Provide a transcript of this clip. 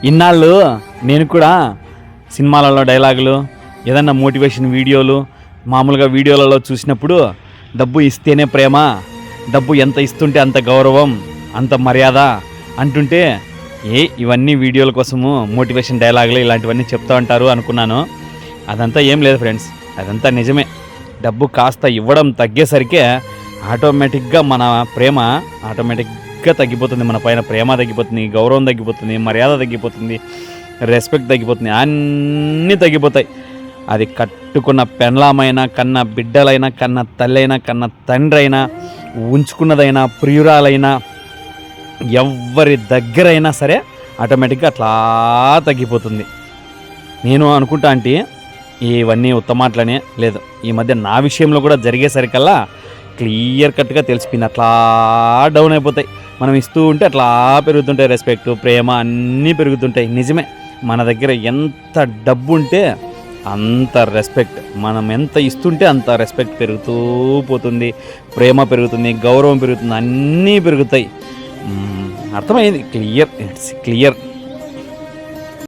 ఇన్నాళ్ళు నేను కూడా సినిమాలలో డైలాగులు, ఏదన్నా మోటివేషన్ వీడియోలు, మామూలుగా వీడియోలలో చూసినప్పుడు డబ్బు ఇస్తేనే ప్రేమ, డబ్బు ఎంత ఇస్తుంటే అంత గౌరవం, అంత మర్యాద అంటుంటే ఇవన్నీ వీడియోల కోసము మోటివేషన్ డైలాగులు ఇలాంటివన్నీ చెప్తూ ఉంటారు అనుకున్నాను. అదంతా ఏం లేదు ఫ్రెండ్స్, అదంతా నిజమే. డబ్బు కాస్త ఇవ్వడం తగ్గేసరికే ఆటోమేటిక్గా మన ప్రేమ ఆటోమేటిక్గా తగ్గిపోతుంది. మన పైన ప్రేమ తగ్గిపోతుంది, గౌరవం తగ్గిపోతుంది, మర్యాద తగ్గిపోతుంది, రెస్పెక్ట్ తగ్గిపోతుంది, అన్నీ తగ్గిపోతాయి. అది కట్టుకున్న పెండ్లామైనా, కన్న బిడ్డలైనా, కన్న తల్లైనా, కన్న తండ్రి అయినా, ఉంచుకున్నదైనా, ప్రియురాలైనా, ఎవరి దగ్గరైనా సరే ఆటోమేటిక్గా అట్లా తగ్గిపోతుంది. నేను అనుకుంటా అంటే ఇవన్నీ ఉత్తమాట్లనే లేదు, ఈ మధ్య నా విషయంలో కూడా జరిగేసరికల్లా క్లియర్ కట్గా తెలిసిపోయింది. అట్లా డౌన్ అయిపోతాయి. మనం ఇస్తూ ఉంటే అట్లా పెరుగుతుంటాయి, రెస్పెక్ట్, ప్రేమ అన్నీ పెరుగుతుంటాయి. నిజమే, మన దగ్గర ఎంత డబ్బు ఉంటే అంత రెస్పెక్ట్, మనం ఎంత ఇస్తుంటే అంత రెస్పెక్ట్ పెరుగుతూ పోతుంది, ప్రేమ పెరుగుతుంది, గౌరవం పెరుగుతుంది, అన్నీ పెరుగుతాయి. అర్థమైంది, క్లియర్, ఇట్స్ క్లియర్.